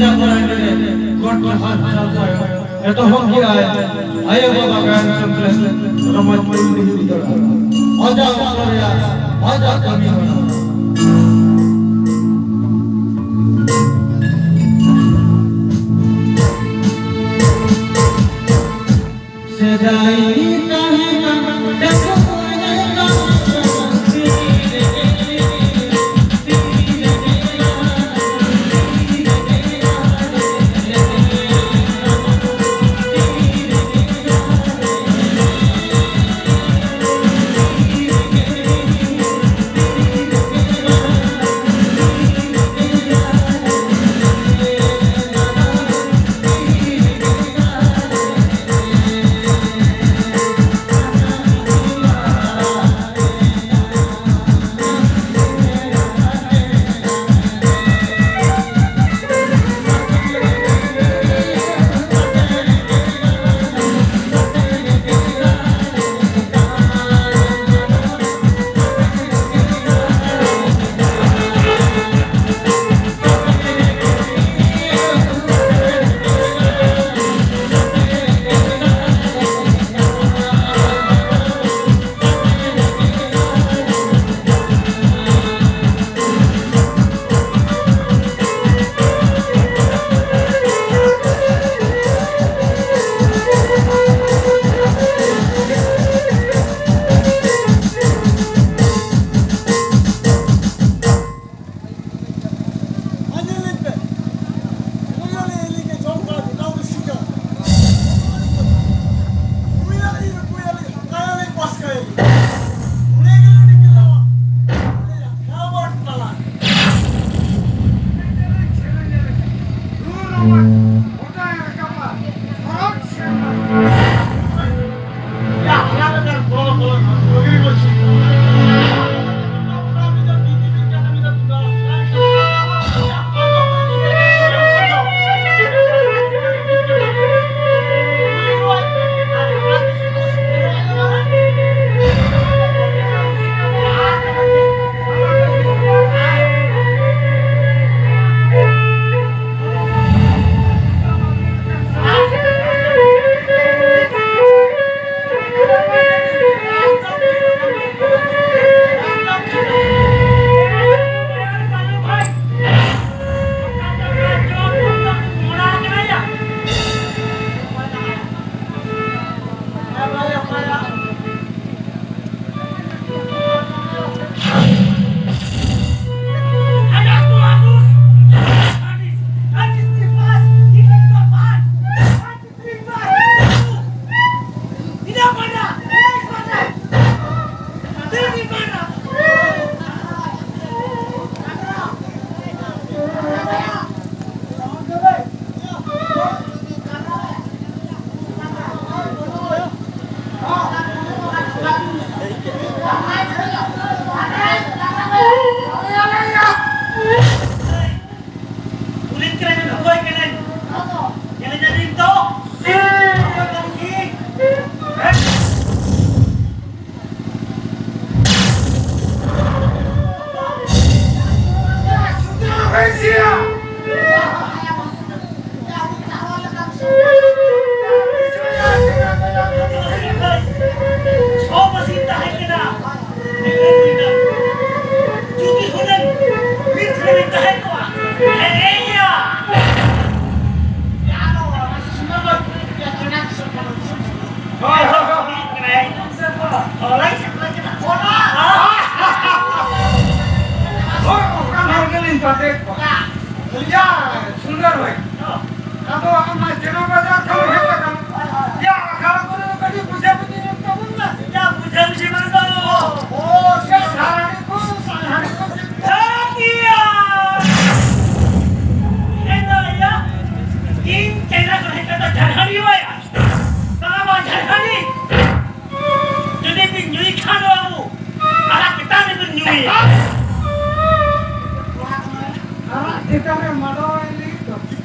मजा करायले कोट हात चालताय एतो होकी आय बाबा गायन संकलन रमत मुली दडा मजा करया मजा कमी होना सदाई काहे का देखो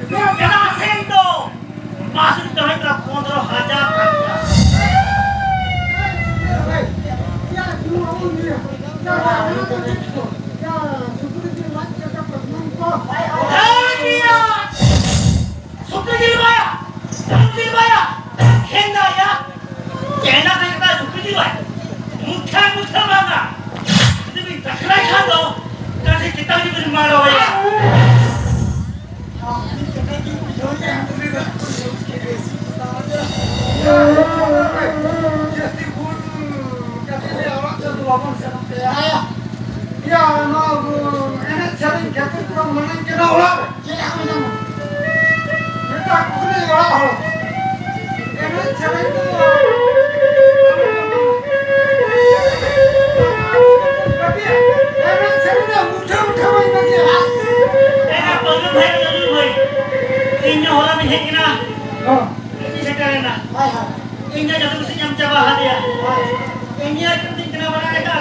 ¿Qué estás haciendo? Vas a saya musuh bangga. Jadi tak kena kado, kasih kita ni bermalu ya. Ya, no, enak cari jatuh kurang menang kena ulah. Kita kuni ulah. Enak cari tu. Tapi enak cari tu mudah main lagi. Enak bagus baik. Ini orang ni kena. Oh, Ini sekarang nak. Ini jatuh mesti jam jawab dia. Ini akan kena barang kan?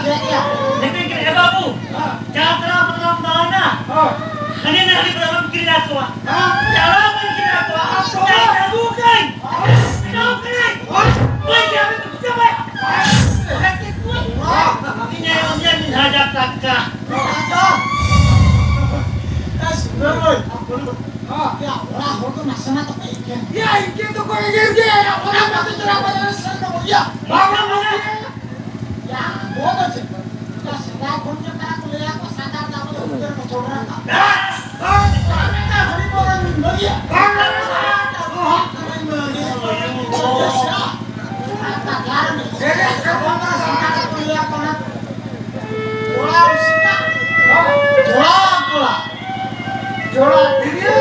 Lepas kena babu. Jatra pertama mana? oh. Ini nak di dalam kiri tua. Ah, Jalan kiri tua. Jangan bukan. Bukan. Bukan siapa tu siapa? Ini orang ni hajat takka. ya, ini tu kau ingin dia. Orang mati cerah pada sana dia. Mana mana? Jola dia,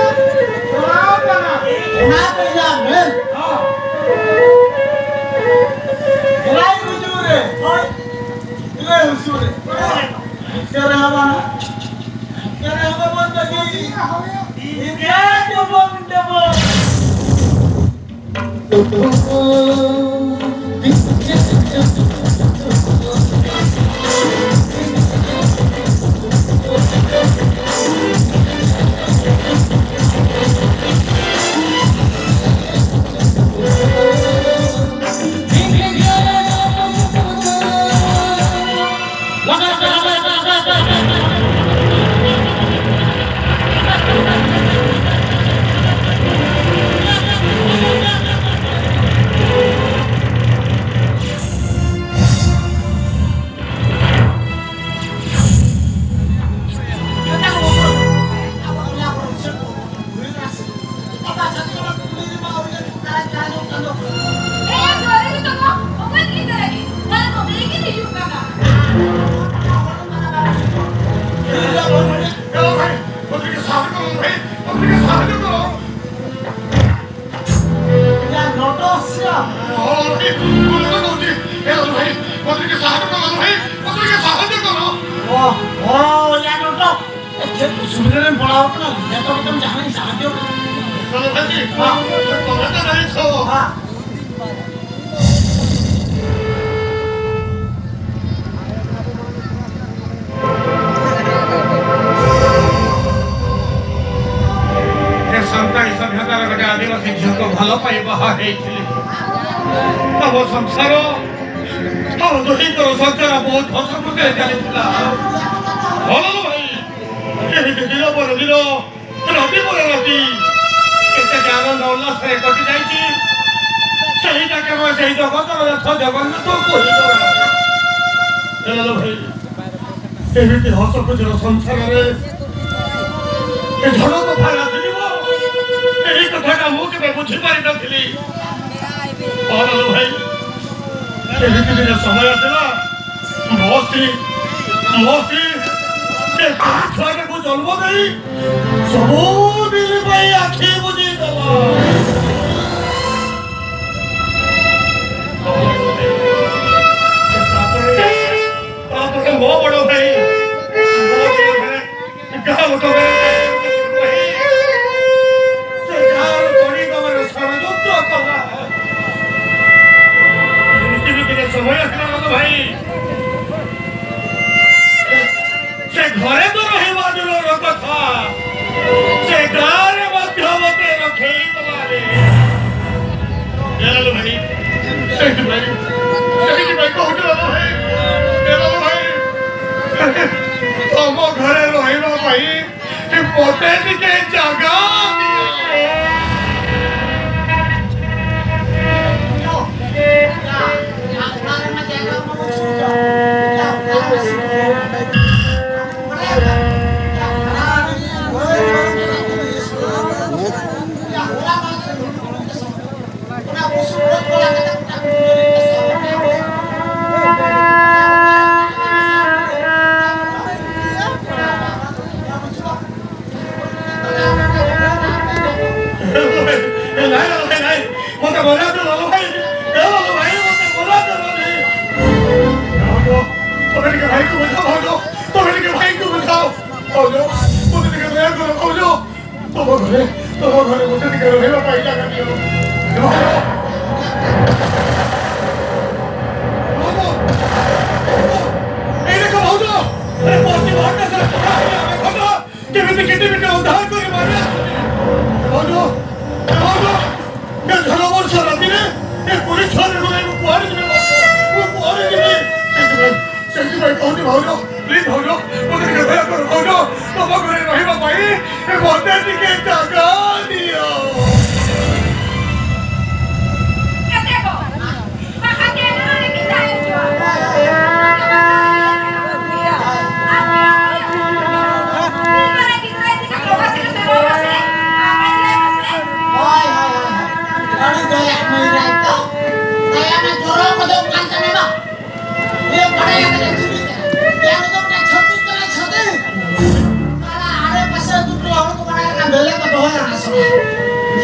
jola apa nak? Kenapa ya, men? Ilai ujure. Ilai ujure. Sekarang apa nak? Sekarang apa buat lagi? Dia coba mencoba. ଭଲ ପାଇବା ହେଇଥିଲି ତମ ସଂସାର ଆମ ଦୁହିଁଙ୍କର ସଂସାର ବହୁତ ହସ ଖୁସିରେ ଚାଲିଥିଲା ଭଲ ଭାଇ କେମିତି ଦିନ ପରେ ଦିନ ରାତି ପରେ ରାତି କେତେ ଆନନ୍ଦ ଉଲ୍ଲାସରେ କଟି ଯାଇଛି ସେଇଟା କେବଳ ସେଇ ଜଗତର ରଥ ଜଗନ୍ନାଥଙ୍କୁ ହିଁ ଜଣା ଭାଇ ଏମିତି ହସ ଖୁସିର ସଂସାରରେ ଏ ଝଡ଼ କଥା ଆସିଯିବ এই কথাটা ମୁଁ କେବେ ବୁଝିପାରି ନଥିଲି ଭାଇ ଏମିତି ଦିନ ସମୟ ଆସିଲା ମୋ ସ୍ତ୍ରୀ ଛୁଆଟାକୁ ଜନ୍ମ ଦେଇ ସବୁଦିନ ପାଇଁ ଆଖି ବୁଝିଦେଲା ତାପରେ ମୋ ବଡ଼ ଭାଇ ଗାଁ ଲୋକ ସମୟ ଆସିଲା ଭାଇ ସେ ଘରେ ତ ରହିବା ଦୂରର କଥା ସେ ଗାଁରେ ମଧ୍ୟ ମତେ ରଖେଇ ଦେଲାରେ ଭାଇ ସେଇଥିପାଇଁ କହୁଥିଲ ଭାଇ ଭାଇ ତମ ଘରେ ରହିବା ପାଇଁ ମତେ ଟିକେ ଜାଗା Jangan নাই মতে বলা তো লালু ভাই লালু ভাই মতে বলা তো তুমি के भाई को बताओ भागो তুমি के भाई को बताओ भागो मुझे के दया करो भागो तुम घरे मुझे के रहना पाइला कर दियो भागो ए देखो भागो अरे पॉसी भागना से भागो केमिति केमिति उद्धार करे मारे भागो भागो ये घरों पर सराती ने ये पूरी छोरे को नहीं कुआरे में वो कुआरे में सेठी भाई कौन भागो प्लीज भागो मुझे के दया करो भागो तुम घरे रहना पाई ये बोलते टिके जगा दियो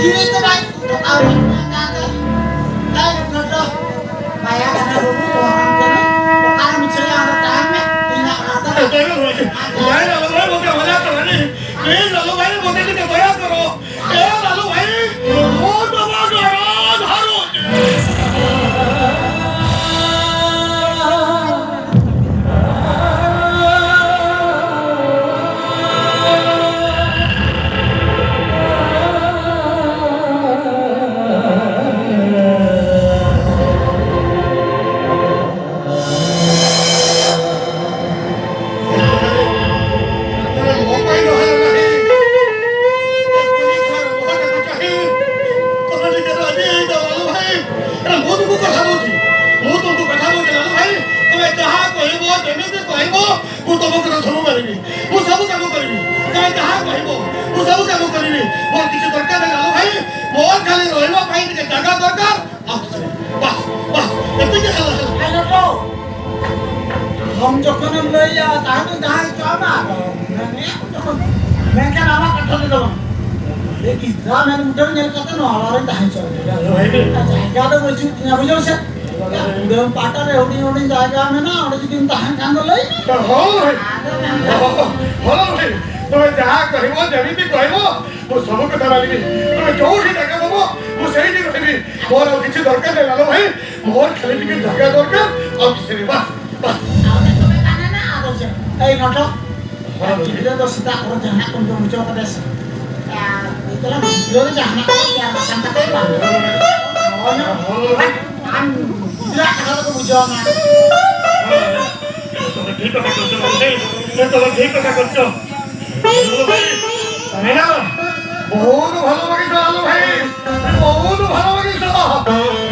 Ini tuh baik untuk awet nanti. Lain nodo. Bayar karena dulu orang jadi. Kalau misalnya ada tahan, tidak ada. Line Lalu भाई मुझे मजा करो नहीं प्लीज लालू भाई मुझे के दया करो ए लालू भाई वो दबा करो धारो हम जखन लइया ताहनु दाई चमा नने जखन मैं क्या नामा कठल दो लेकिन जा मैंने मुटर ने कते न हलारे दाई चल जायगा तो बुझी ना बुझो से उदम पाटा रे होडी होडी जायगा में ना ओडी दिन दाई कांद लई हो भाई তুমি যাহা কহিব যেমিতি কহিব মু সবু কথা মানিবি তুমি যোউঠি জায়গা দেব মু সেইটি রহিবি মোর আর কিছু দরকার নাই লালু ভাই মোর খালি টিকে জায়গা দরকার আর কিছু নেই বাস বাস आवे तुम्हें काने ना आदो से ए नटो वीडियो तो सीधा करो जहां तुम जो मुझे बता दे इतना वीडियो में जहां को क्या संता के बा हम वीडियो करा तो मुझे ना তুমি ঠিক কথা করছো তুমি ঠিক কথা করছো লালু ভাই তুমি না বহুত ভালো লাগিছে লালু ভাই বহুত ভালো লাগিছে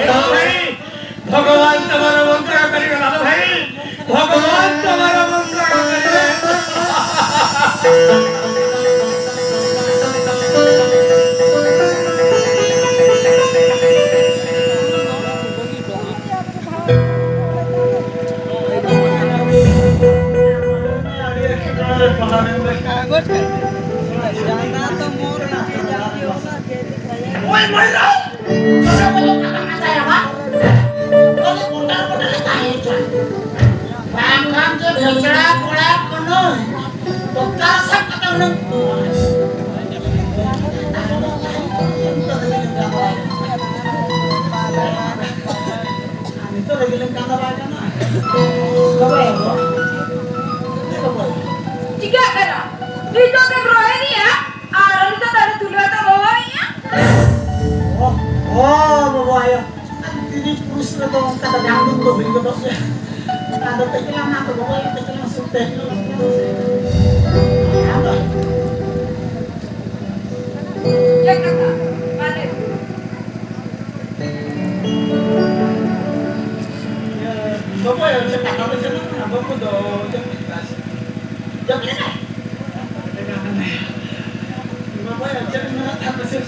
লালু ভাই ভগবান তোমার মন্ত্র করিবে লালু ভাই ভগবান তোমার মন্ত্র করিবে ओए मइरा तोरा बोलो कता saya Pak kalau mondar-mondar kae cai bangkang ke dheura kolak kono dokter sak kata nang itu lagi lengkap apa kana apa ya bro Tiga kena. Itu kan rohani ya. Arang itu tadi dulu atau bawa ya? Oh, bawa ya. Ini terus itu kata dangdut tuh begitu dok ya. Ada tekilan apa bawa ya tekilan sudah. Apa? Ya kata. Mana? Bapak ya cepat apa sih nak? Bapak do jam kelas. Jam ini. Bapak ya jadi mana tak bersih.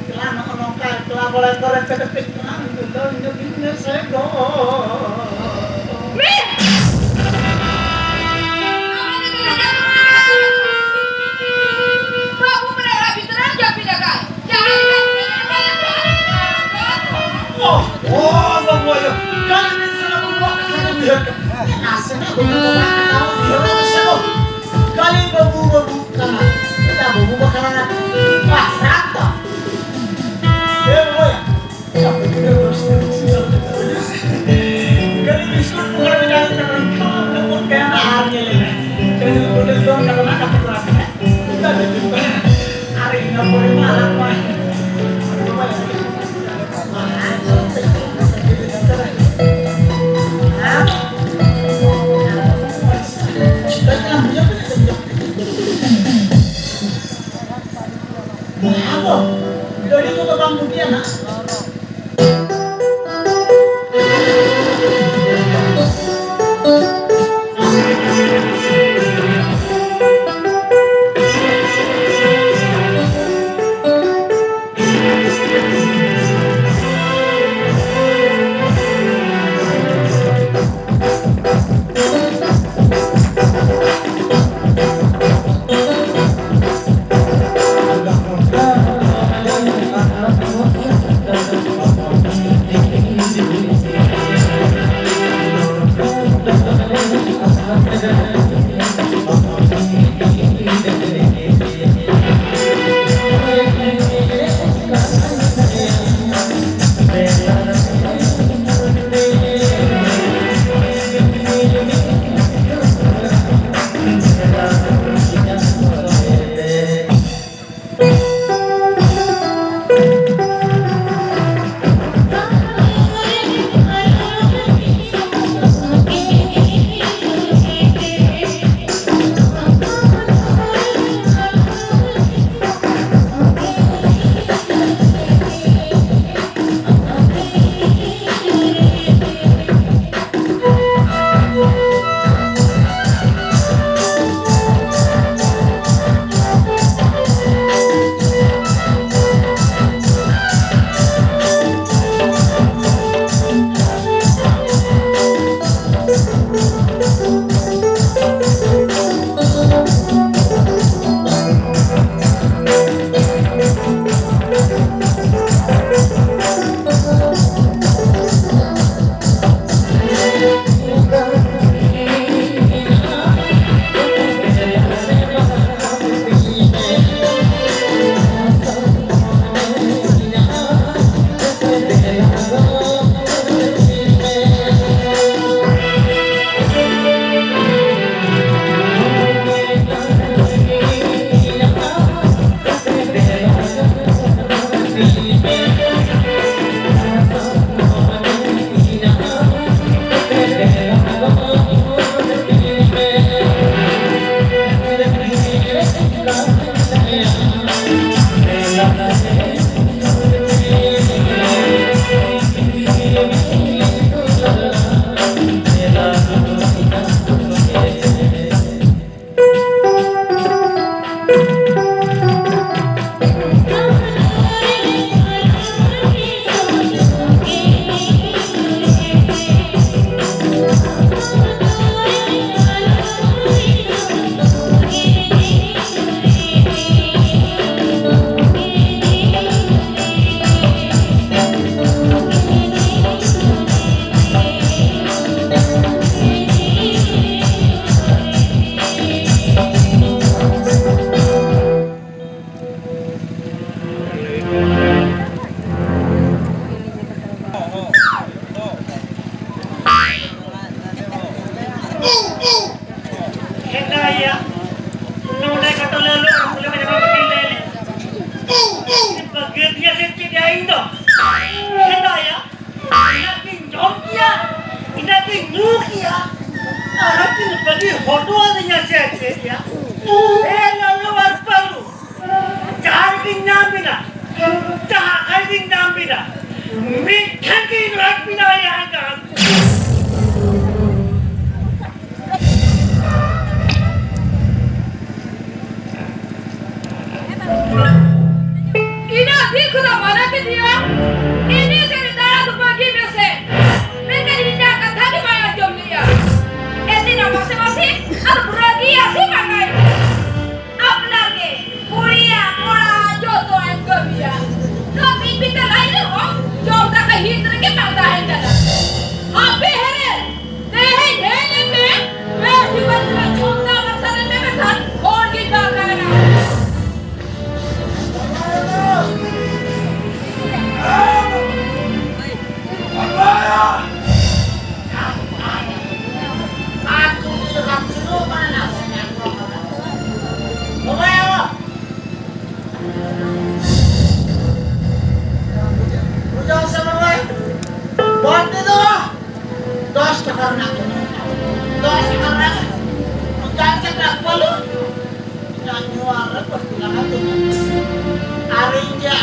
Kelan nongkai kelan boleh korek ketik kelan itu dah ini sego. Mi. Kamu mereka bintang jam pindah kan? Kali babu-babu kana. Kita babu kana. Wah, rata. Ya. Ya, terus. Kali bisu bukan dengan kalau kayak aharnya lagi. Jadi udah dong kalau nak dapat lagi. Kita ada juga. Hari ini boleh malam, Pak. Apa? Jadi itu bang Mutia nak.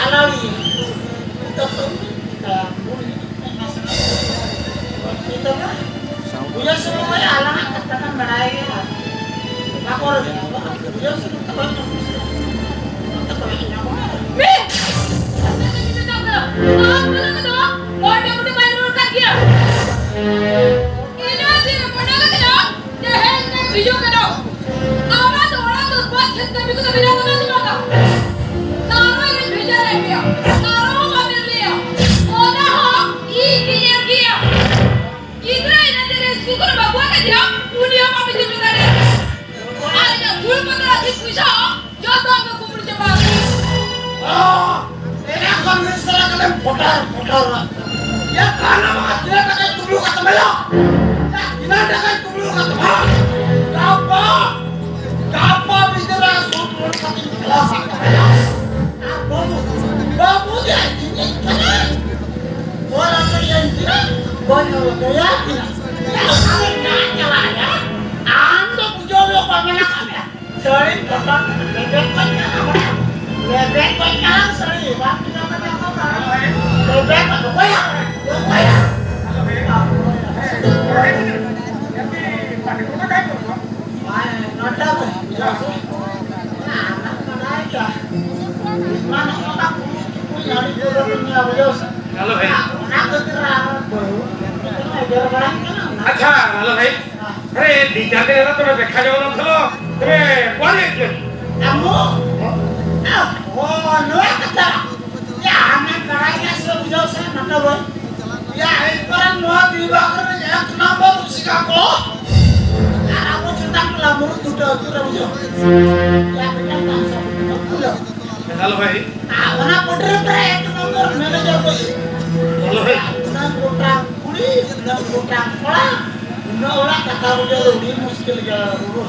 alali. Itu tuh kayak buni. Itu kan. Punya semua ya alang katakan berai ya. Aku harus punya semua teman. Mi! Ini tak benar. Benar tu. Orang muda main rusak dia. Ini dia mana lagi dah? Dia hendak video kena. Awas orang tu buat cerita biku tak bilang apa sih maka. Taruh ini video dia. Taruh ambil dia. Orang hok ini dia. Idra ini dia suku nak buat kerja. Dunia apa bikin juga dia. Ada dulu pada lagi susah. Jatuh ke kubur cepat. Ini akan misalnya kalian potar. Ya karena makanya kakak tunggu kata melok. Ya gimana kakak tunggu kata melok. Apa bicara suatu kata kelas kata melok. Babu dia ini kan. Orang yang tidak banyak gaya tidak. Ya kalian lah ya. Anda punya apa melok apa? Sering kata bebek banyak apa? Bebek banyak sering. Waktu apa? Bebek banyak. Halo hei. अच्छा hello भाई अरे दीजाते ना तुम्हें देखा जाओ ना चलो तुम्हें कौन है क्यों Kamu? Oh, nuai kata. Ya, anak kerajaan sebelum jauh saya mana boy? Ya, ibarat nuai dibakar ya kenapa musik aku? Karena aku cerita pelamur sudah jauh. Ya, benar tak sama. Hello भाई Mana putra berat nomor manajer boy? Hello भाई Mana putra kuli, mana putra sekolah. Mana orang kata udah lebih muskil ya dulu.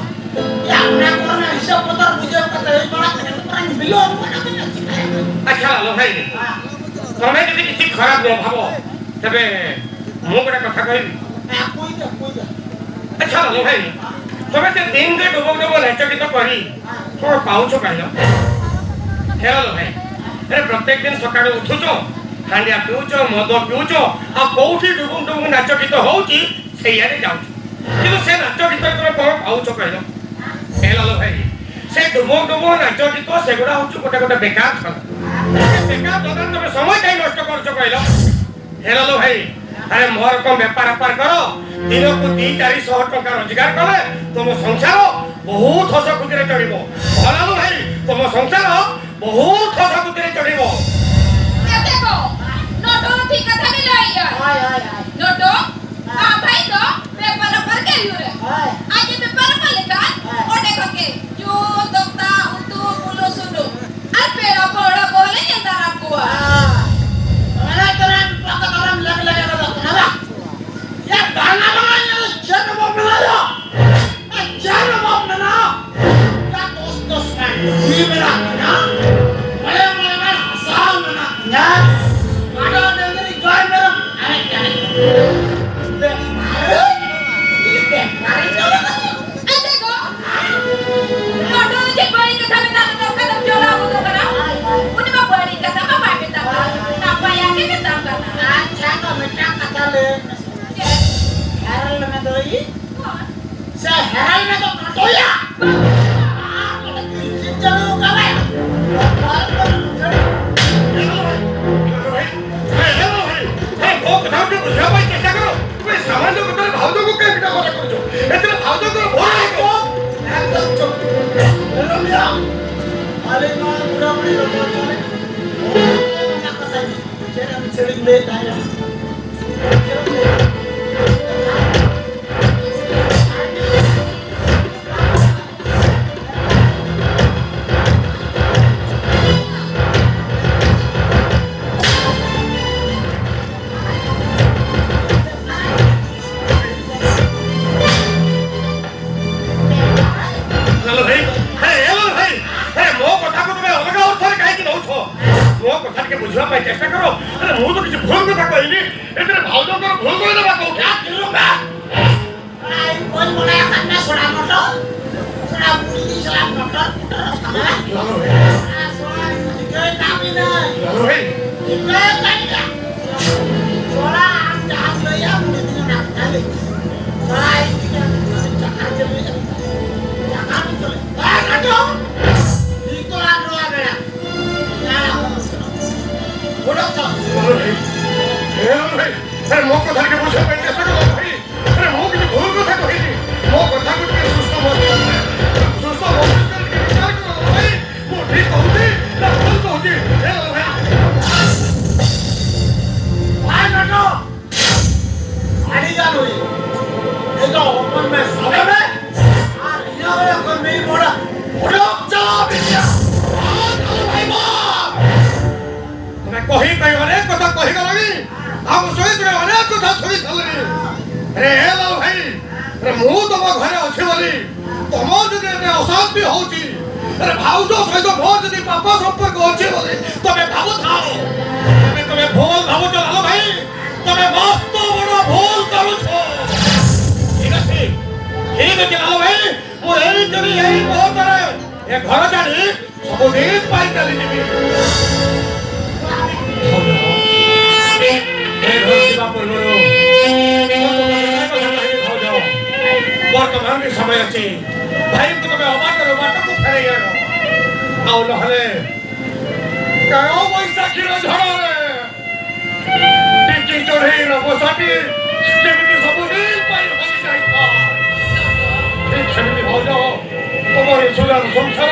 Ya, anak orang hisap putar bujang kata malah orang belum mana benar. अच्छा hello भाई तुम्हें यदि किसी खराब न भाव तबे मु गोटे कथा कहबी अच्छा हेलो भाई तुम्हें से दिन के डुबो डुबो नाच गीत करी तुम पाउछ कहल हेलो भाई अरे प्रत्येक दिन सकाळ उठुचो हांडिया पिउचो मद पिउचो आ कोठी डुबो डुबो नाच गीत होउची सेयारे जाउछ किंतु से नाच गीत तुम कोन पाउछ कहल हेलो भाई से डुबो डुबो नाच गीत सेगुडा होउची गोटे गोटे बेकार छल बेकार दरन तुम समय काई नष्ट करछ कहल हेलो भाई अरे मोर को व्यापार करो दिन को 2-400 टका रोजगार कले तुम संसार बहुत हस खुशी चढ़ो हेलो भाई तुम संसार बहुत हस खुशी चढ़ो देखो नोटो ठीक कथा नहीं लाई नोटो भाई तो पेपर पर के रे आज पेपर पर लिखा और देखो के जो दोक्ता उतु पुलो सुनो और पेड़ा पड़ा बोले ये तारा को Mana terang pakai orang lagi ada kenapa? Ya bangga bangga jangan mau melaya, jangan mau melaya. Ya tos kan, ini melaya. Mulai asal melaya. Ada negeri gay melaya, ada kan? Ini deh, hari itu. देखो Noto जे बड़ी कथा में तारा तो कदम जोड़ा वो तो करा उनमें बड़ी कथा में मार बेटा apa yang kita tambah Aja kok mencak kata le. Heral na doi. Saya heral na to kato ya. Jangan kalah. Sering lihat aja. बुझा पाई चेष्टा करो अरे मु तो किसी भूल कथा कहली एतरे भाउजो कर भूल कहि देबा कहू क्या किलो बा आई कोन बोला कन्ना सोडा मटो सोडा बुली सोडा मटो सोडा सोडा के नामी ना lalu hei ମୋ କଥା ଟିକେ ବୁଝିବା ପାଇଁ ଚେଷ୍ଟା କର ଭାଇ ମୁଁ କିଛି ଭୁଲ କଥା କହିନି ମୋ କଥାକୁ ଟିକେ ସୁସ୍ଥ ମସ୍ତିଷ୍କ ଟିକେ ବିଚାର କର ଭାଇ ମୁଁ ଠିକ କହୁଛି ନା ଭୁଲ କହୁଛି भाई नटो आड़ी जा लो ये तो ओपन में साले में आ रिया में कोई नहीं मोड़ा उड़ोक चला बिया भाई तुम्हें कही कही अनेक कथा कही गलनी हम सहित अनेक कथा शुणी सारे अरे हे लाल भाई अरे मु तुम घरे अच्छी बोली तुम जदि अशांति होची अरे भाउज सहित मोर जदि पापा संपर्क अच्छी बोली तुम्हें भावु थाओ तुम्हें भूल भावुच लाल भाई तुम्हें मस्त बड़ भूल करुछ ठीक है लाल भाई मु यही बहुत ए घर छाड़ी सबुदिन पाई चली जीवी वर्तमान समय अच्छी भाई को तुम्हें अबाटर बाट को फेरे आउ नहले कयो बैसाखी रो झड़े टिकी चढ़े बसाटी जेमिति सबुदिन पाई होई जाई था ठीक सेमिति भौज तुम्हार सुधार संसार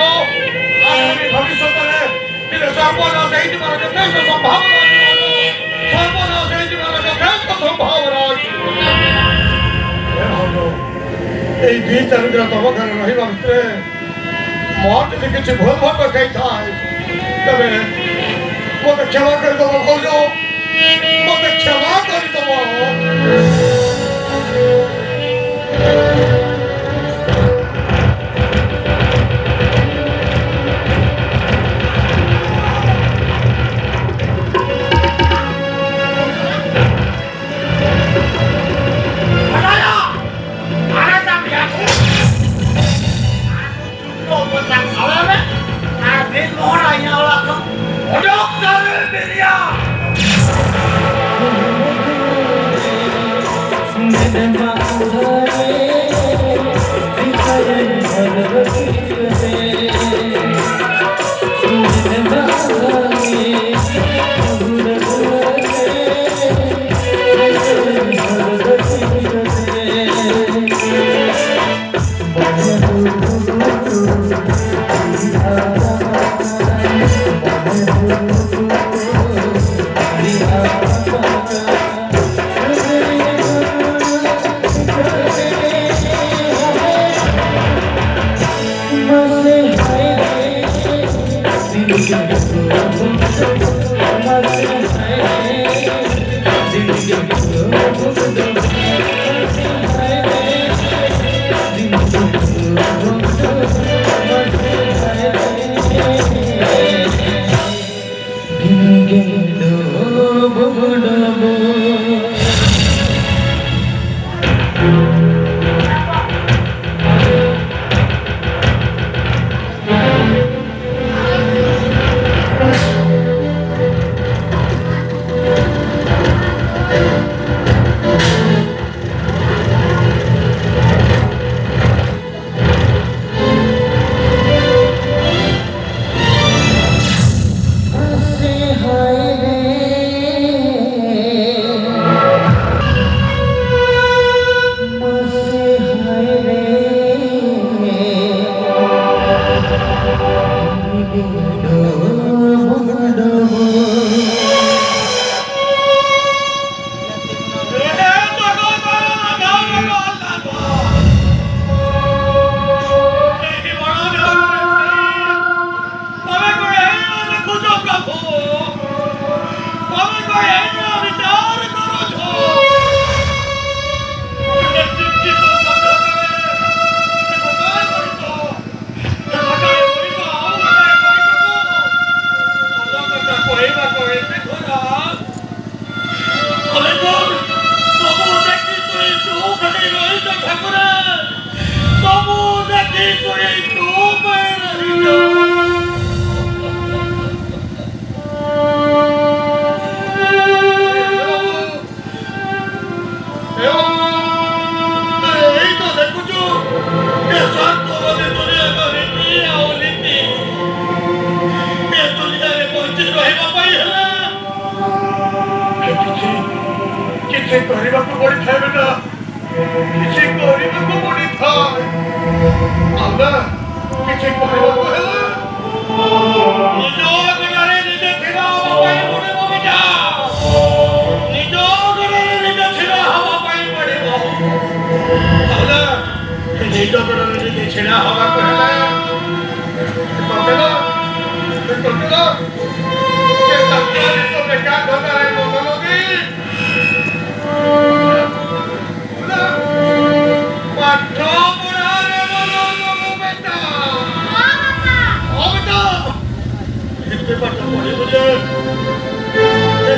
आगामी भविष्य में तिले सर्वनाश हेई जिबार यथेष्ट संभावना सर्वनाश हेई जिबार यथेष्ट संभावना अछि এই দুই চার দিন তম ঘরে রহিবা ভিতরে মোর যদি কিছু ভুল ভাট খাই থাকে তবে মতে ক্ষমা করে দেব ভৌজ মতে ক্ষমা করে দেব କିଛି କରିବାକୁ ପଡ଼ିଥାଏ ବେଟା କିଛି କରିବାକୁ ପଡ଼ିଥାଏ ଆମେ କିଛି କରିବାକୁ ହେଲେ ନିଜ ଗୋଡ଼ରେ ନିଜେ ଛିଡ଼ା ହେବା ପାଇଁ ପଡ଼ିବ ବେଟା ନିଜ ଗୋଡ଼ରେ ନିଜେ ଛିଡ଼ା ହେବା ପାଇଁ ପଡ଼ିବ ହେଲେ ନିଜ ଗୋଡ଼ରେ ନିଜେ ଛିଡ଼ା ହେବାକୁ ହେଲେ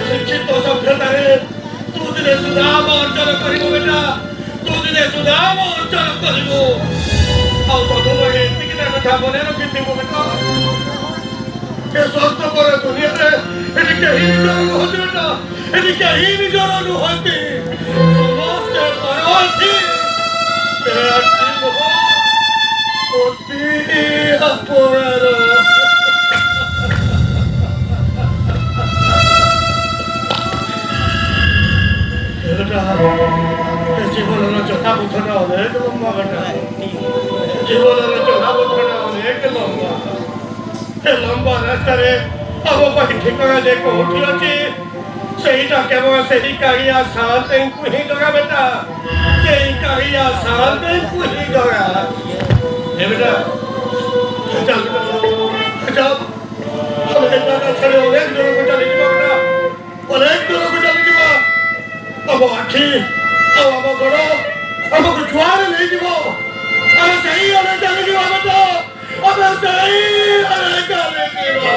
शिक्षित सभ्यतारे तू दिने सुधाम अर्जन करिबो बेटा तू दिने सुधाम अर्जन करिबो ଆଉ ସବୁବେଳେ ଏତିକିଟା କଥା ମନେ ରଖିଥିବୁ ବେଟା ଏ ସ୍ୱାର୍ଥପର ଦୁନିଆରେ ଏଠି କେହି ନିଜର ନୁହନ୍ତି ବେଟା ଏଠି କେହି ନିଜର ନୁହନ୍ତି ସମସ୍ତେ ପରଅର୍ଥୀ ଅତି ଅପରାର ଜୀବନର ଚକାପଥଟା ଅନେକ ଲମ୍ବା ବେଟା ଜୀବନର ଚକାପଥଟା ଅନେକ ଲମ୍ବା ଏ ଲମ୍ବା ରାସ୍ତାରେ ଆମ ପାଇଁ ଠିକଣା ଯେ କୋଉଠି ଅଛି ସେଇଟା କେବଳ ସେହି କାଳିଆ ସାନ୍ତେଙ୍କୁ ହିଁ ଜଗା ବେଟା ସେହି କାଳିଆ ସାନ୍ତେଙ୍କୁ ହିଁ ଜଗା ଏ ବେଟା ଚାଲ ଆମେ ଏଟା ଛାଡ଼ି ଅନେକ ଦୂରକୁ ଚାଲିଯିବା ବେଟା ଅନେକ ଦୂରକୁ ଚାଲିଯିବା ଆମ ଆଖି ଆଉ ଆମ ଗୋଡ଼ ଆମକୁ ଜୁଆରେ ନେଇଯିବ ଆମେ ସେଇ ଅନେ ଚାଲିଯିବା ବେଟା ଆମେ ସେଇ ଅନେ ଚାଲିଯିବା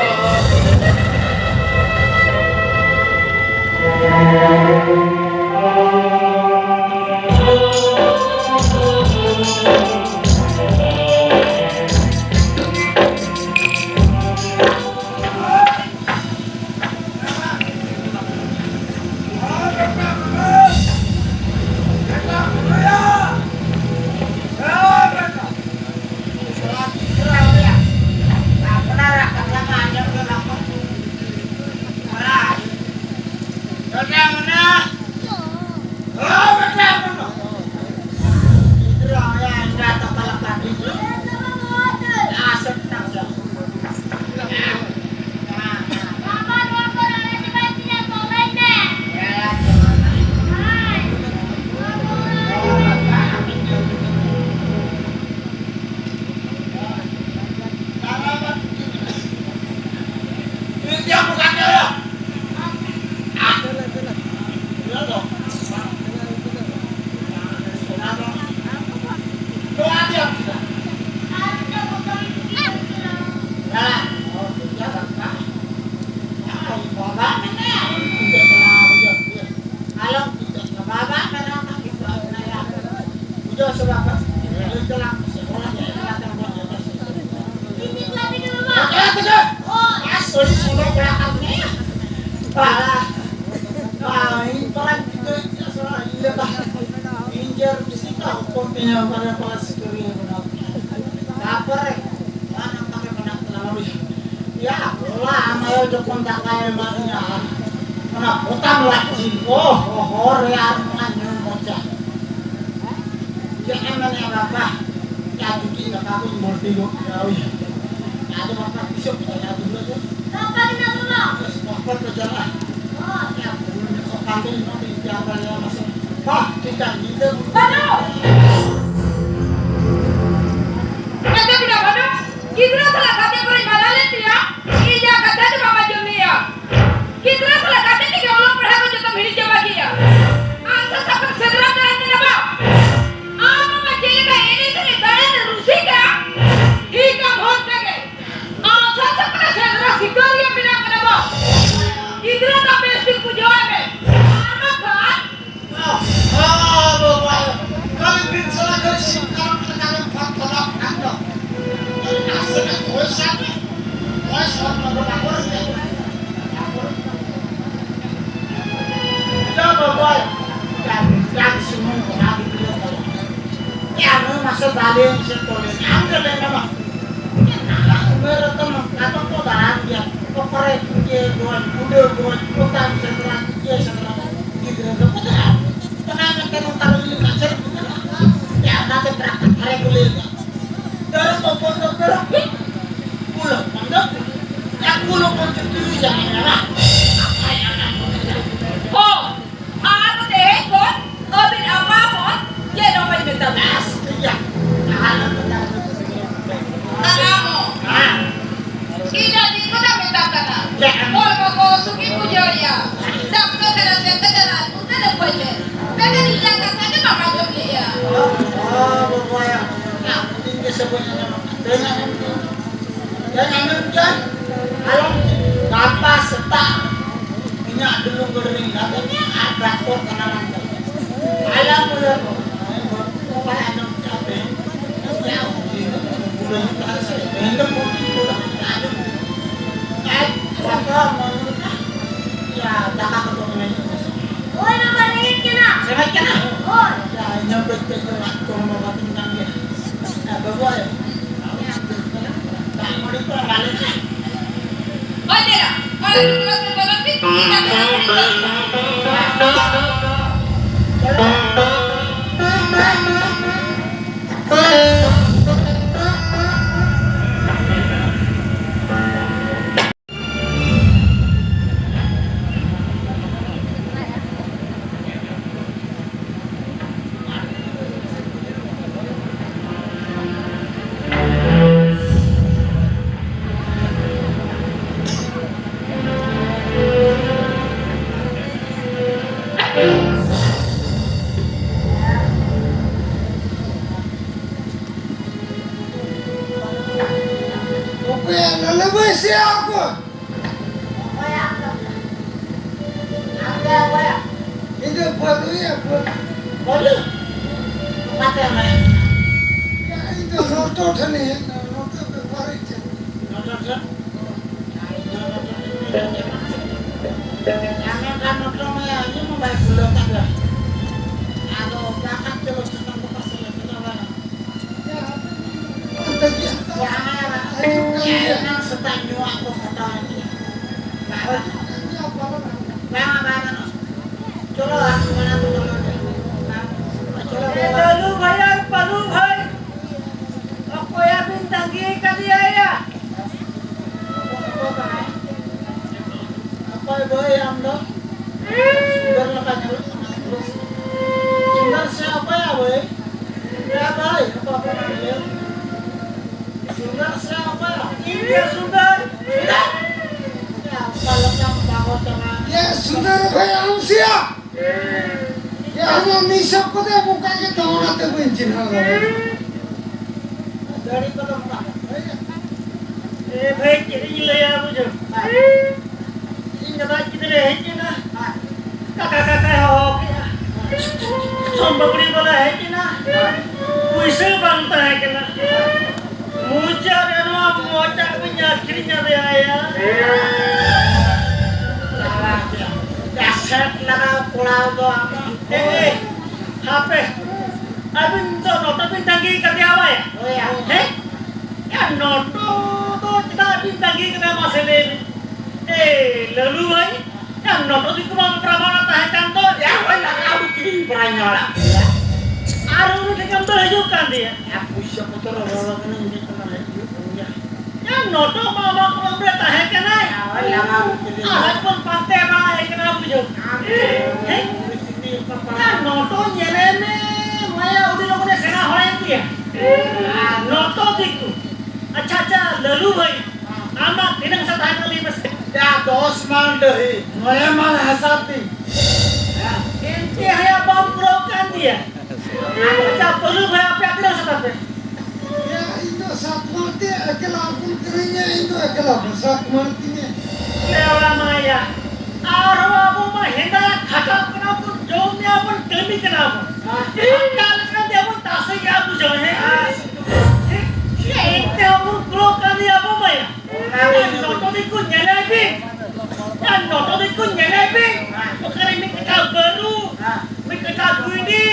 Udah, ko suki ko joya. Dak ko kana senta kana uta na pwede. Pwede nila ka sana mama joya. Bapak tinggi sebenarnya dengan kan alam kapas setak minyak dulu goreng katanya ada kok kenalan alam udah kok anak capek ya bulan kasih bentuk bulan ada apa ya dah ketemu Oi mama ringit kena. Sehat kena Oh. ya nyebut ke waktu mau tinggal dia bapak ya tak mau balik Oi dera. Oi terus berbalap di kita Lebih siapa? Itu baru ya, boleh mati apa ya itu noto tadi, noto berparit. nonton jangan kan nonton ya ini mau baik belum kan ya aduh belakang terus tentang bekas kita mana Ya, ada dia. yang setanju aku kata ini चलो आप बना तो चलो Lalu bayar palu hai. Aku ya bintang ka dia ya. apa boy amdo sudah lepas sudah siapa ya boy ya boy apa namanya sudah siapa ya India Sundar. ya kalau yang bawa teman Ya sudah bayar usia. Ya hanya nisab ko deh buka ke tahun nanti bensin harga. dari kalau pak Eh bhai kiri le ya mujhe. Inga kidre hai ki na. Kaka ho ki. Sombapuri wala hai ki na. Puise बनता है कि ना. मुझे रेनो मोचा punya akhirnya de aya. set lага pulau do apa Eh, HP. Abin to noto bintangi ka dia wa ya. oh ya Eh? Ya noto to kita bintangi ka masale. Eh, lalu hai. Ya noto di kurang pramana tahe kanto. ya wala aku kiri peranyola Aru ni kanto hajukan dia. aku siapa tuh orang ini ini kenal ya Ya noto mama kurang tahe kana. wala aku kiri Ahad pun pante ba hai kana bujo. Eh? Ya noto nyele me maya udi logo ne sena hoye dia. Noto diku. अच्छा lalu bhai. Ama tinang sa tahe kali bas. ya 10 mal deh saya mal hasati Ente haya bom kan dia. अच्छा lalu bhai apa yang tinang sa tahe. Ya itu satu mati akela pun keringnya itu akela satu matinya. Lewa maya. Aro abu ma henda khata kana pun jomnya pun kami kana pun. Kal kan dia pun tase ya bujo he. Ente abu kan dia abu maya. Noto di ku nyelebi. Dan noto di ku nyelebi. Okare mi kita baru. Mi kita ini.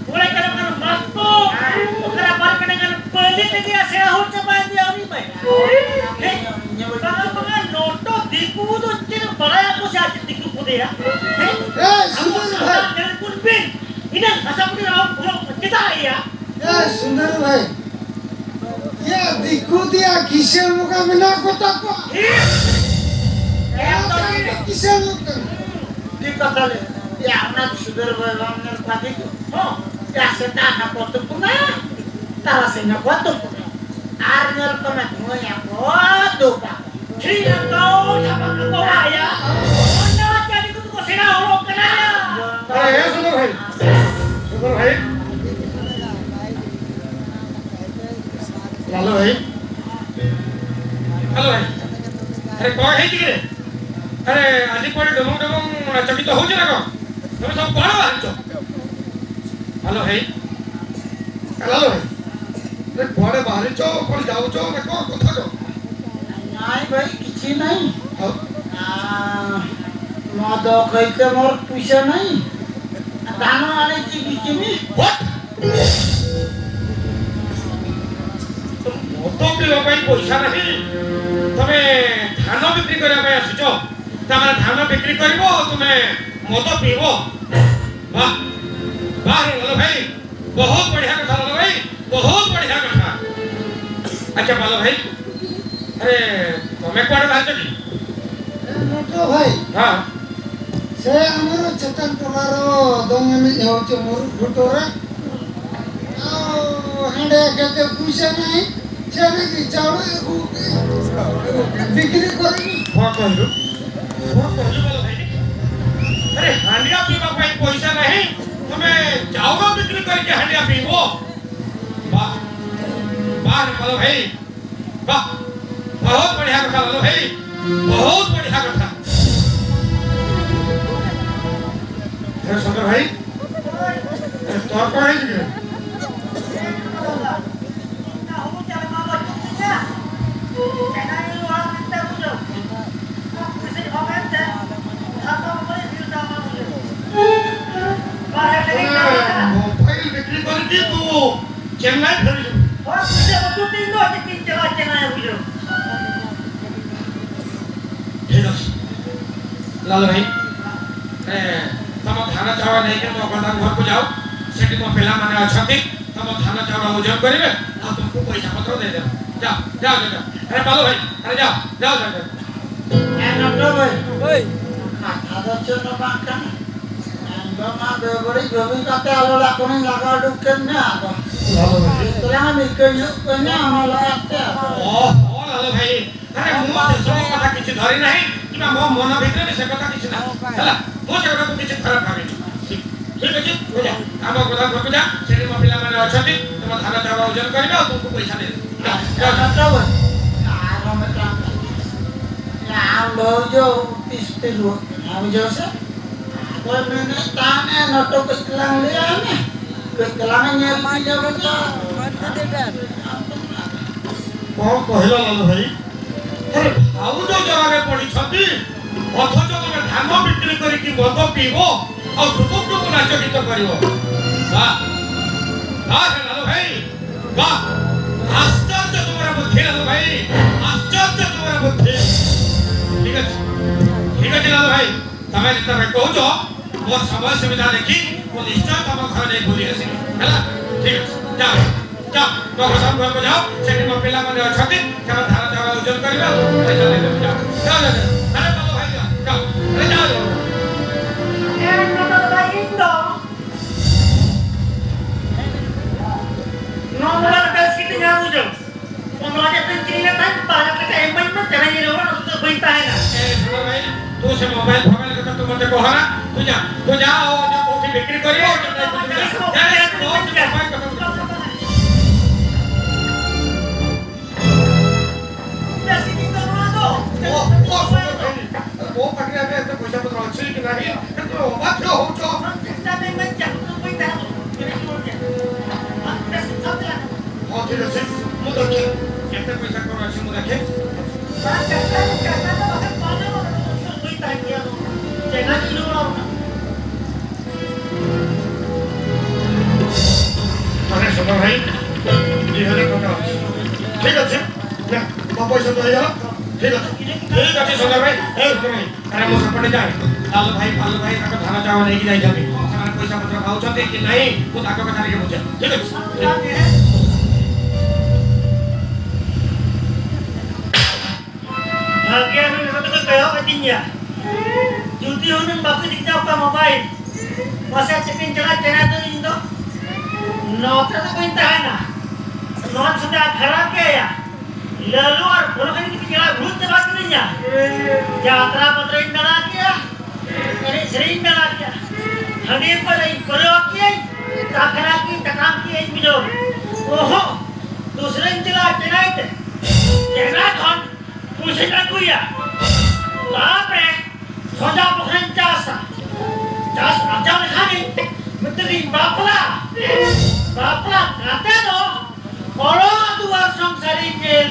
Mulai kana masto. Okare par kana pelit dia sehut coba dia ni mai. Banga noto diku tu cina baraya ko siya diku po dia. Ya sudah bhai. Jangan pun bin. Ini asal pun orang kita ya. Ya sudah bhai. Ya diku dia kisah muka mina kota ko. Ya kisah muka. di kata ya anak sudah berbangun pagi itu oh ya setan aku tuh punya tahu sih nak waktu punya arnya kamu mau yang bodoh pak Tidak tahu sama kau ayah. Mana jadi kutu kau sena orang kenanya. अरे हे सुंदर भाई लालो भाई hello भाई अरे कौन है जी रे अरे आज कोड़े डमंग चकित हो ना कौन तुम सब कौन बाहर हेलो भाई हेलो भाई अरे कोड़े बाहर कौन जाओ ना कौन कथा को नहीं भाई किसी नहीं हाँ मद खैते मोर पैसा नहीं धान आने की बिकिनी व्हाट तो पिवा ପାଇଁ ପଇସା ନାହିଁ ତମେ ଧାନ ବିକ୍ରି କରିବା ପାଇଁ ଆସିଛ ତମେ ଧାନ ବିକ୍ରି କରିବ ତୁମେ ମଦ ପିଇବ वाह वाह रे लालो भाई बहुत बढ़िया कथा लालो भाई बहुत बढ़िया कथा अच्छा लालो भाई अरे तुम्हें कुआडे बाहर चली नटो भाई हां से हमर चतन टोलारो दंगने होचे मोर घुटोरा आ हंडे केते पैसा नहीं चले की चावल बिक्री करी कौन कहलु लालो भाई अरे हांडिया पीवा ପାଇଁ ପଇସା ନାହିଁ ତମେ ଚାଉଳ ବିକ୍ରି କରିକି ହାଣ୍ଡିଆ ପିଇବ वाह वाह रे लालो भाई वाह बहुत बढ़िया कथा लालो भाई बहुत बढ़िया कथा अरे सुंदर भाई तो कौन है जी मोबाइल बिक्री करके तू चेन्नई फिर ठीक ଅଛି लालो भाई तम धान चाउल नहीं के तो गंदा घर को जाओ सेठी मो पिला माने अछती तम धान चाउल ओजन करिवे आ तुमको पैसा पत्र दे दे जाओ जाओ जाओ अरे बालो भाई अरे जाओ जाओ जाओ ए नटो भाई ओए खाता दच न बाका अंदमा बेबड़ी गबी काते आलोला कोनी लगा डुकन ने आको लालो भाई इतना निकयो कोने आमला आते ओ लालो भाई अरे मो से सब कथा किछ धरी नाही किबा मो मन भितर से कथा किछ ना हला मो से कथा किछ खराब भागे ठीक अछि हो जा काम प्रधान घर को जा सेठी मो पिला माने अछती तम धान चाउल ओजन करिवे आ तुमको पैसा दे दे नटो भाई आरो में काम नाम लोजो पिस्तिलो नाम जो से तो मैंने ताने नटो को कलांग लिया ने को कलांग ने लिया बता कौन कहला लालो भाई अरे भाऊ जो जवाने पड़ी छती अथच तमे धान बिक्री करी कि मद पीबो और टुकु नाच गीत करिवो वाह वाह रे लालो भाई वाह आश्चर्य तुम्हारा बुद्धि लालो भाई आश्चर्य तुम्हारा बुद्धि ठीक है लालो भाई तमे जितना भाई कहूचो मोर समय सुविधा देखी वो निश्चय तम घर नहीं भूली आसी हला ठीक है जाओ जाओ तो प्रधान घर को जाओ सेठी मो पिला माने अछती तम धान चावल ओजन करिवे पैसा दे दे जाओ जाओ जाओ अरे लालो भाई जाओ अरे जाओ तू से मोबाइल का तू मते कहना तू जा और जो कोठी बिक्री करियो वो पकड़े में तो पैसा पत्र अच्छी कि नहीं तो बात हो जो हां ठीक है मु देखे केते पैसा कर अछि मु देखे अरे सुनो भाई ये हले टका ठीक है ना पैसा तो है ठीक है सुनो भाई ए अरे मु सपने जाए लालो भाई का धान चावल नहीं कि जाई जाबे ସେମାନେ पैसा पत्र खाउछते कि नहीं मु ताको कथा के बुझे ठीक है Bagian itu tuh kayak apa tinggi? Judi orang baku dikjau ke mobil. Masa cekin jalan jalan tu ini tu, not tu kau intai na, not sudah खराब क्या या? Lalu orang kan kita jalan, buat tu baku ni artinya? Jangan terlalu terindah lagi ya. Ini serindah lagi ya. Hani pada ibarat lagi, tak lagi, tak lagi yang minum. Oh, tu sering jelas jelas itu. Jangan kan, pusing aku ya. Apa? Sudah bukan jasa. Jasa macam ni, menteri bapla. Bapla kata no, orang tu langsung saringgil.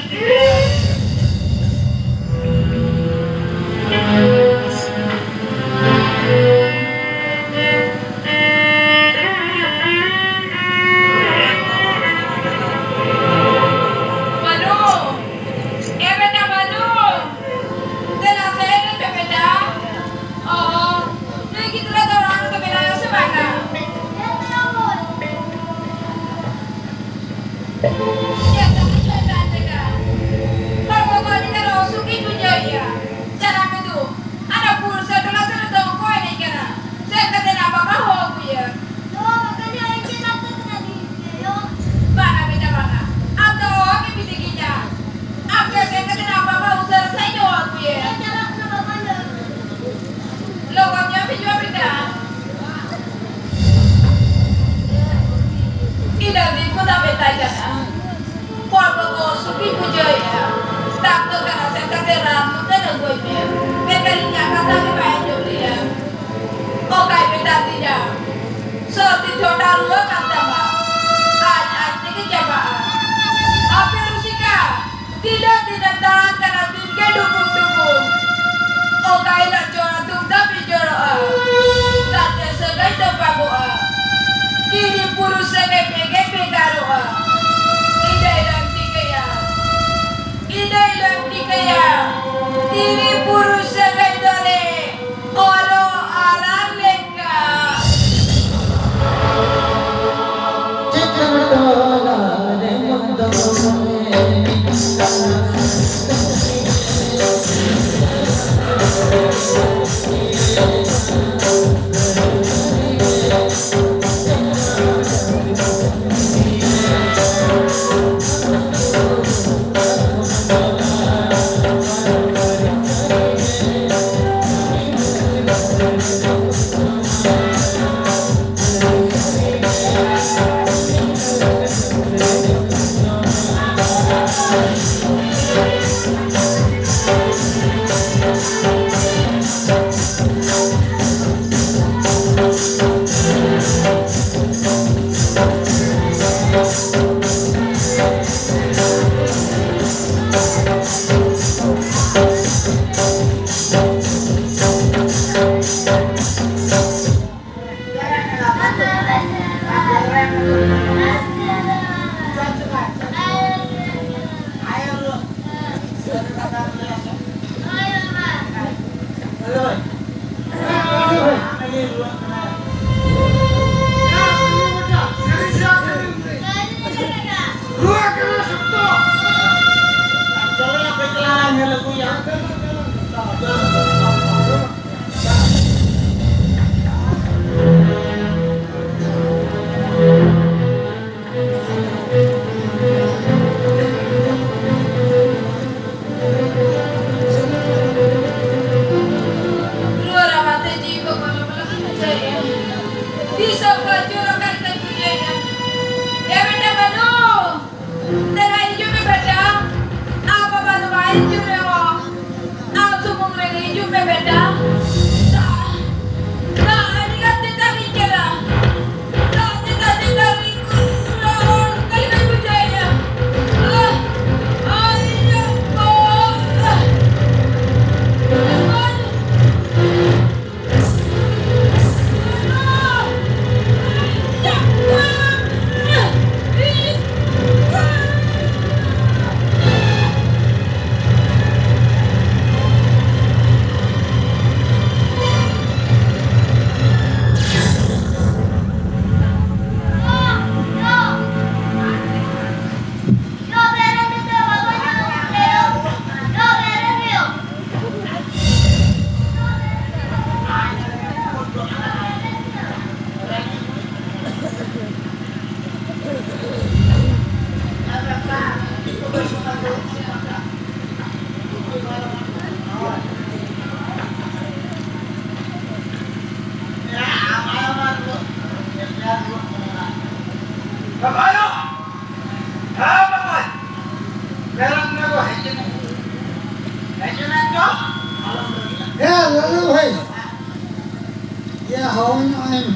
em.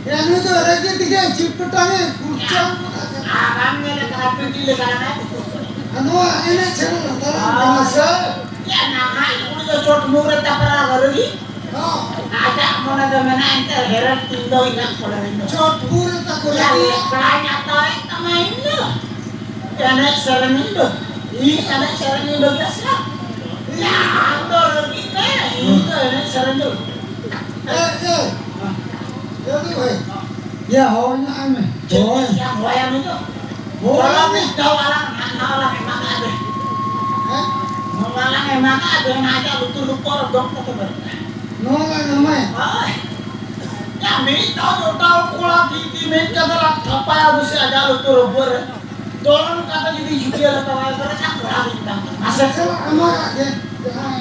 Ya ini tuh ada tiga chip petangnya kurcang. Anu ini channel dalam bahasa. Oh, chotpur tak ya hawanya aneh. Nolak namanya. Ya minta tuh tahu pulang di minta dalam apa yang harus ada lu tuh rebur. Dorong kata jadi juga atau apa kan lagi bang. Asal amar ya. Ya,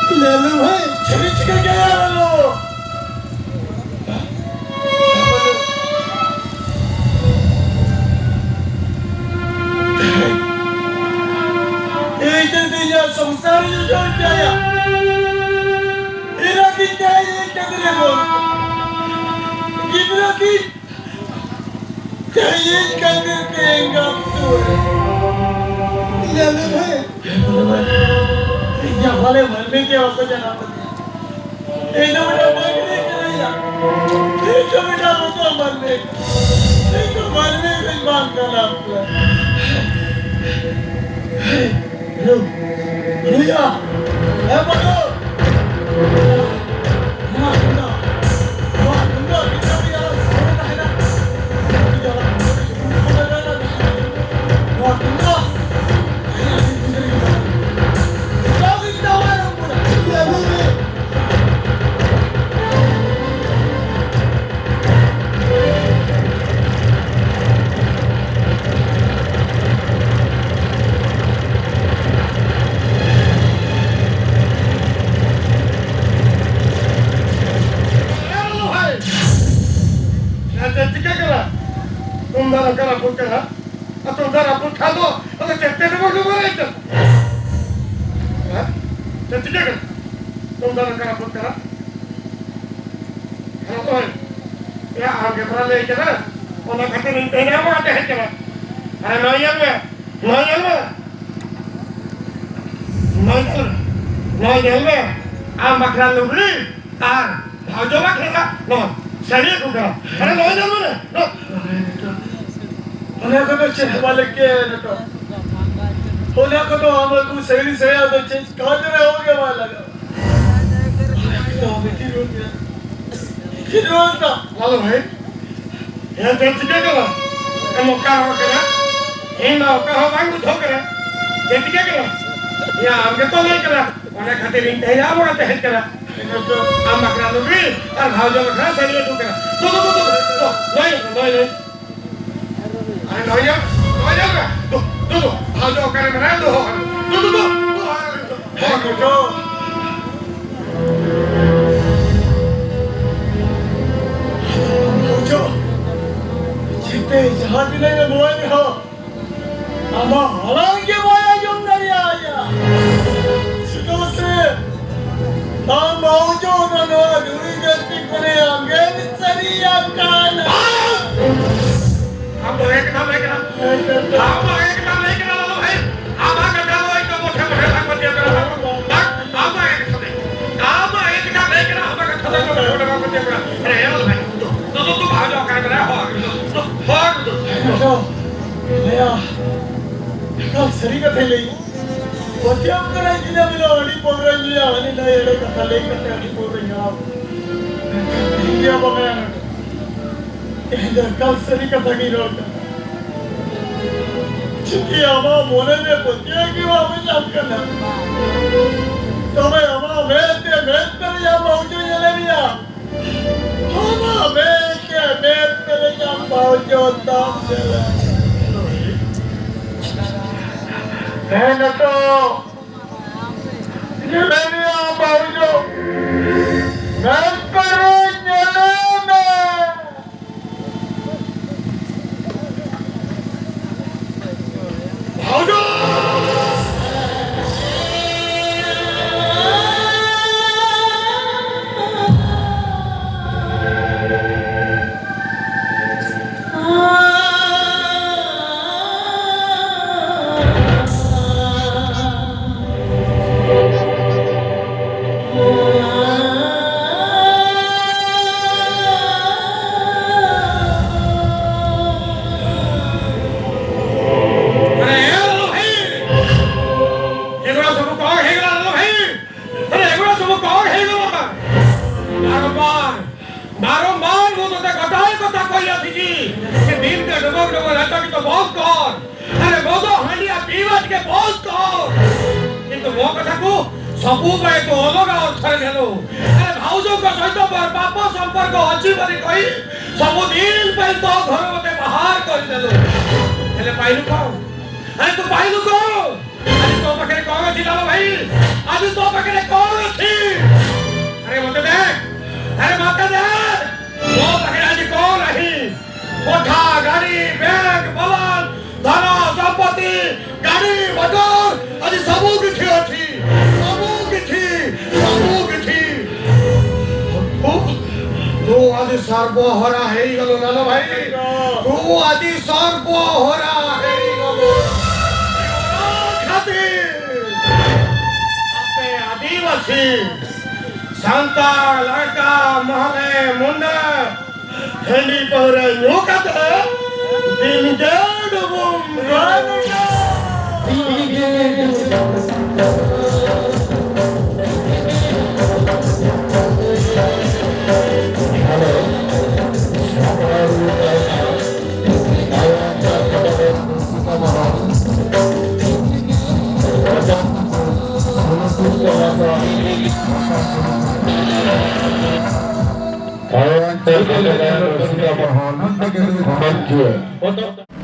Lalu भाई छड़ी chicken क्या लालू संसार जो जाया इरा की चाहिए कितने बोल कितना की चाहिए कितने देंगे तो लालू भाई ये वाले मरने के वक्त जनाब ये तो बेटा मरने के लिए ये तो बेटा वो तो मरने की बात कर रहा हूँ भैया ए बड़ो ना कितना भी यार सोना है ना अरे तू पाइलू को अरे तो पकड़े कौन थी लालो भाई अभी तो पकड़े कौन थी ସର୍ବହରା ହେଇଗଲୁ ନାଲ ଭାଇ ତୁ ଆଜି ସର୍ବହରା ହେଇଗଲୁ अपने आदिवासी संता लड़का महले मुंडा हेली पर योगत दिन डेढ़ Bum Awan terkenal sudah mohon untuk